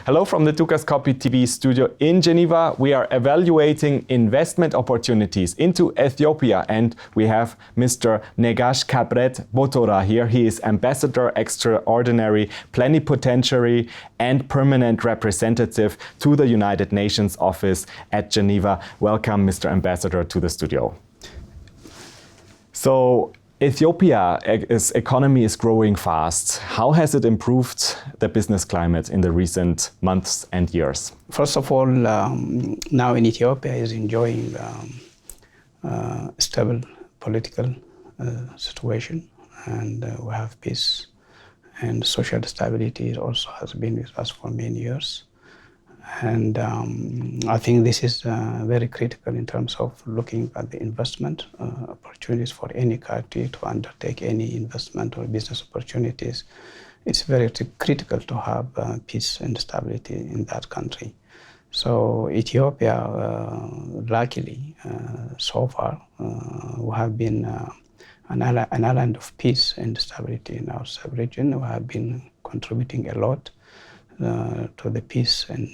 Hello from the Dukascopy TV studio in Geneva. We are evaluating investment opportunities into Ethiopia, and we have Mr. Negash Kabret Botora here. He is Ambassador Extraordinary, Plenipotentiary and Permanent Representative to the United Nations Office at Geneva. Welcome, Mr. Ambassador, to the studio. So, Ethiopia's economy is growing fast. How has it improved the business climate in the recent months and years? First of all, now in Ethiopia is enjoying stable political situation, and we have peace, and social stability also has been with us for many years. And I think this is very critical in terms of looking at the investment opportunities for any country to undertake any investment or business opportunities. It's very critical to have peace and stability in that country. So Ethiopia, luckily, so far, we have been an island of peace and stability in our sub-region. We have been contributing a lot to the peace and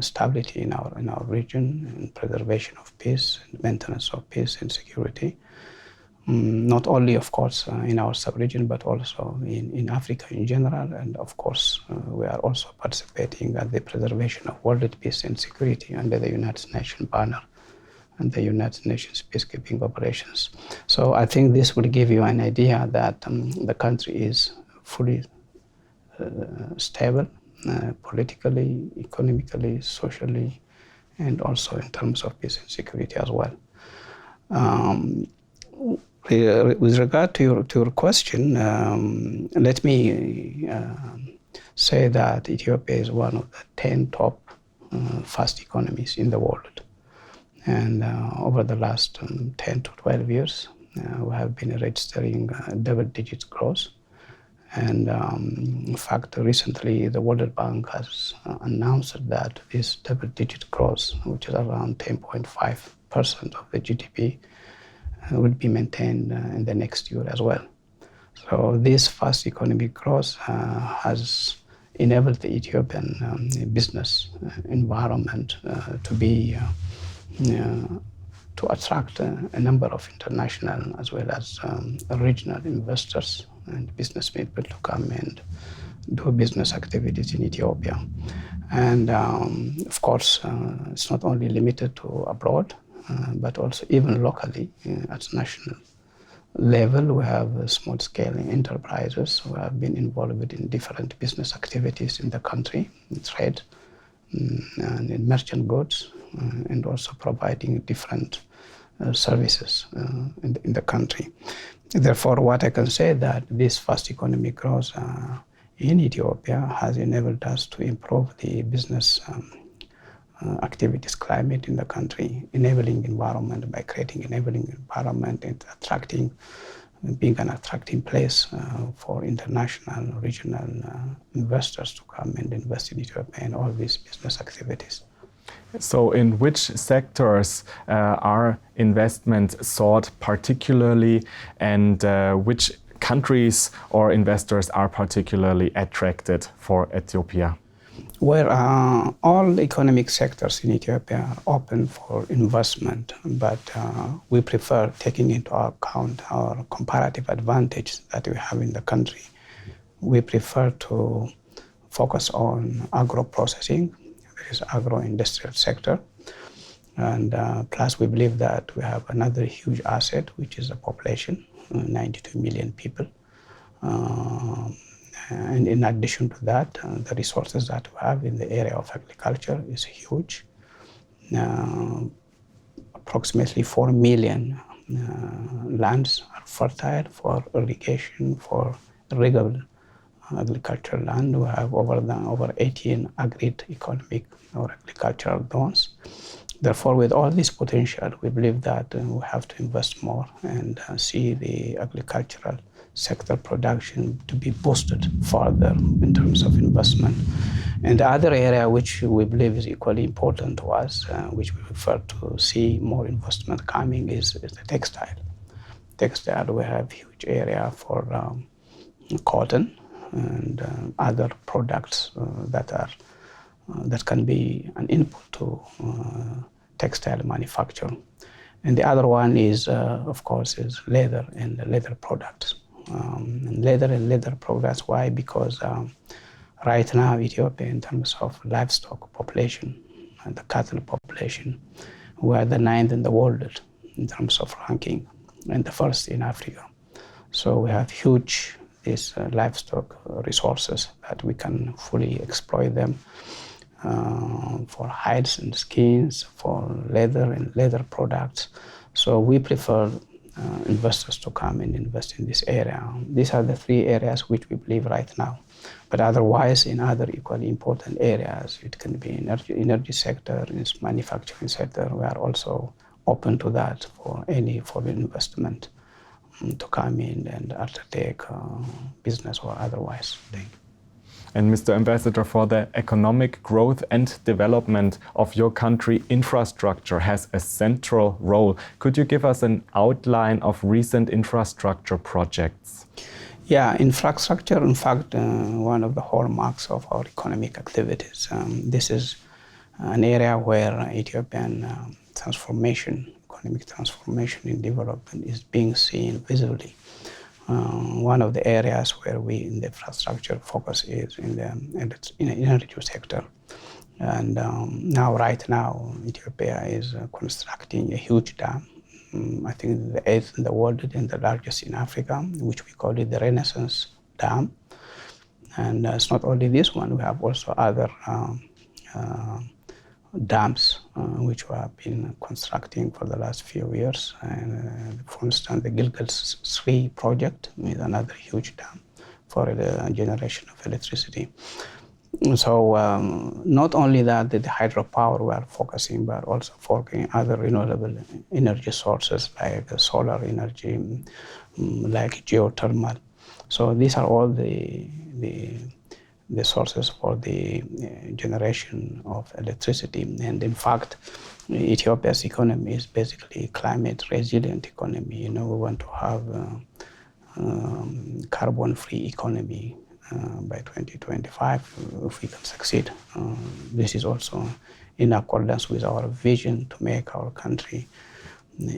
stability in our region, and preservation of peace, and maintenance of peace and security. Not only, of course, in our sub-region, but also in Africa in general. And of course, we are also participating at the preservation of world peace and security under the United Nations banner and the United Nations peacekeeping operations. So I think this will give you an idea that the country is fully stable, politically, economically, socially, and also in terms of peace and security as well. With regard to your question, let me say that Ethiopia is one of the 10 top fast economies in the world. And over the last 10 to 12 years, we have been registering double-digit growth. And in fact, recently the World Bank has announced that this double-digit growth, which is around 10.5% of the GDP, will be maintained in the next year as well. So this fast economic growth has enabled the Ethiopian business environment to be to attract a number of international as well as regional investors and business people to come and do business activities in Ethiopia. And of course, it's not only limited to abroad, but also even locally at national level. We have small-scale enterprises who have been involved in different business activities in the country, in trade and in merchant goods, and also providing different services in the country. Therefore, what I can say that this fast economic growth in Ethiopia has enabled us to improve the business activities climate in the country, enabling environment by creating enabling environment and attracting, being an attracting place for international, regional investors to come and invest in Ethiopia in all these business activities. So in which sectors are investments sought particularly, and which countries or investors are particularly attracted for Ethiopia? Where all economic sectors in Ethiopia are open for investment, but we prefer taking into account our comparative advantage that we have in the country. We prefer to focus on agro-processing, there is agro-industrial sector, and plus we believe that we have another huge asset, which is the population, 92 million people. And in addition to that, the resources that we have in the area of agriculture is huge. Approximately 4 million lands are fertile for irrigation, for irrigable agricultural land. We have over 18 agreed economic or agricultural zones. Therefore, with all this potential, we believe that we have to invest more and see the agricultural sector production to be boosted further in terms of investment. And the other area which we believe is equally important to us, which we prefer to see more investment coming, is the textile. textile, we have huge area for cotton and other products that can be an input to textile manufacture. And the other one is, of course, is leather and leather products. Leather products, why? Because right now, Ethiopia, in terms of livestock population and the cattle population, we are the 9th in the world in terms of ranking and the first in Africa. So we have huge livestock resources that we can fully exploit them for hides and skins, for leather and leather products. So we prefer investors to come and invest in this area. These are the 3 areas which we believe right now. But otherwise, in other equally important areas, it can be energy sector, in manufacturing sector. We are also open to that for any foreign investment to come in and undertake business or otherwise. And Mr. Ambassador, for the economic growth and development of your country, infrastructure has a central role. Could you give us an outline of recent infrastructure projects? Yeah, infrastructure, in fact, one of the hallmarks of our economic activities. This is an area where Ethiopian economic transformation and development is being seen visibly. One of the areas where we in the infrastructure focus is in the energy sector. And right now, Ethiopia is constructing a huge dam. I think the 8th in the world and the largest in Africa, which we call it the Renaissance Dam. And it's not only this one, we have also other dams which we have been constructing for the last few years. And for instance, the Gilgal-3 project is another huge dam for the generation of electricity. So not only that, the hydropower we are focusing, but also focusing other renewable energy sources like solar energy, like geothermal. So these are all the sources for the generation of electricity. And in fact, Ethiopia's economy is basically a climate resilient economy. You know, we want to have carbon-free economy by 2025 if we can succeed. This is also in accordance with our vision to make our country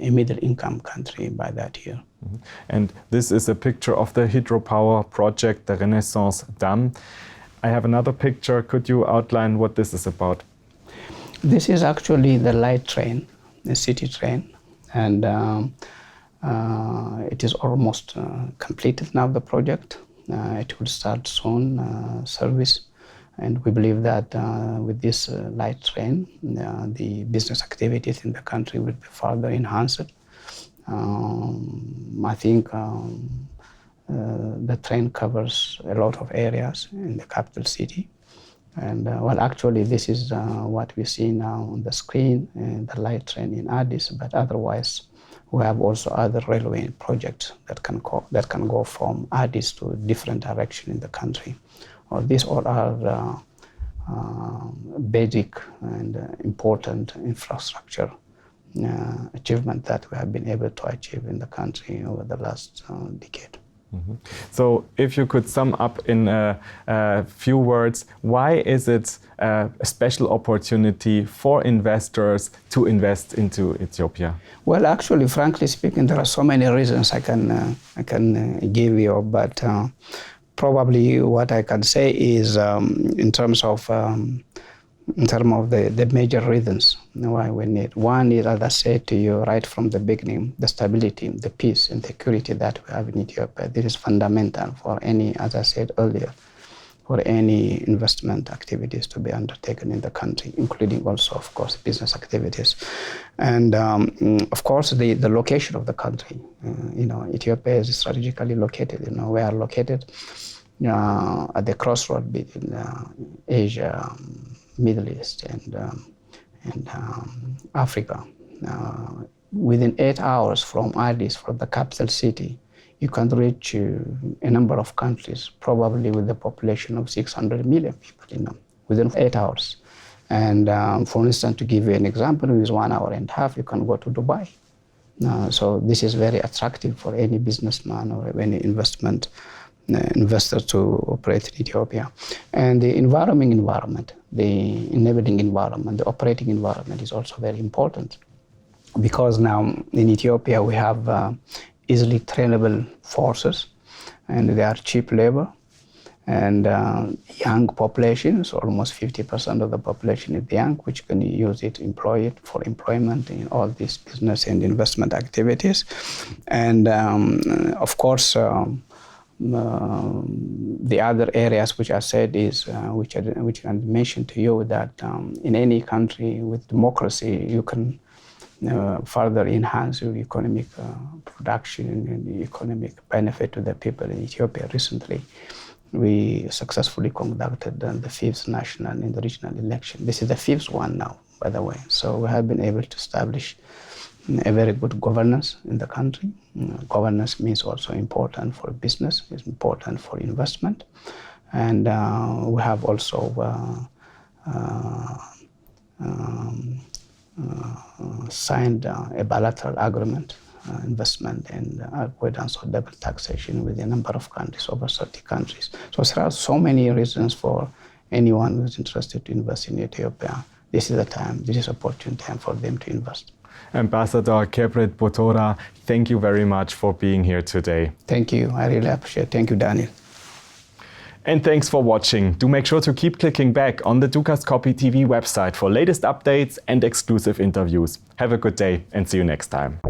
a middle-income country by that year. Mm-hmm. And this is a picture of the hydropower project, the Renaissance Dam. I have another picture. Could you outline what this is about? This is actually the light train, the city train, and it is almost completed now, the project. It will start soon, service, and we believe that with this light train, the business activities in the country will be further enhanced. I think the train covers a lot of areas in the capital city. And well, actually, this is what we see now on the screen, the light train in Addis, but otherwise, we have also other railway projects that can go from Addis to different direction in the country. These all are basic and important infrastructure achievement that we have been able to achieve in the country over the last decade. Mm-hmm. So if you could sum up in a few words, why is it a special opportunity for investors to invest into Ethiopia? Well, actually, frankly speaking, there are so many reasons I can give you, but probably what I can say is in terms of the major reasons why we need. One is, as I said to you right from the beginning, the stability, the peace and security that we have in Ethiopia. This is fundamental for any, as I said earlier, for any investment activities to be undertaken in the country, including also, of course, business activities. And of course, the location of the country. Ethiopia is strategically located. We are located at the crossroad between Asia, Middle East, and Africa. Within 8 hours from Addis, from the capital city, you can reach a number of countries, probably with a population of 600 million people, within 8 hours. And for instance, to give you an example, with 1 hour and a half, you can go to Dubai. So this is very attractive for any businessman or any investor to operate in Ethiopia. And the environment, the enabling environment, the operating environment is also very important, because now in Ethiopia we have easily trainable forces, and they are cheap labor, and young population, so almost 50% of the population is young, which can use it, employ it for employment in all these business and investment activities. And of course, the other areas which I said is, which I mentioned to you, that in any country with democracy, you can further enhance your economic production and the economic benefit to the people in Ethiopia. Recently, we successfully conducted the 5th national and the regional election. This is the 5th one now, by the way. So we have been able to establish a very good governance in the country. Governance means also important for business, it's important for investment. And we have also signed a bilateral agreement, investment and avoidance of double taxation with a number of countries, over 30 countries. So there are so many reasons for anyone who's interested to invest in Ethiopia. This is the time, this is opportune time for them to invest. Ambassador Kebret Botora, thank you very much for being here today. Thank you, I really appreciate it. Thank you, Daniel. And thanks for watching. Do make sure to keep clicking back on the Dukascopy TV website for latest updates and exclusive interviews. Have a good day and see you next time.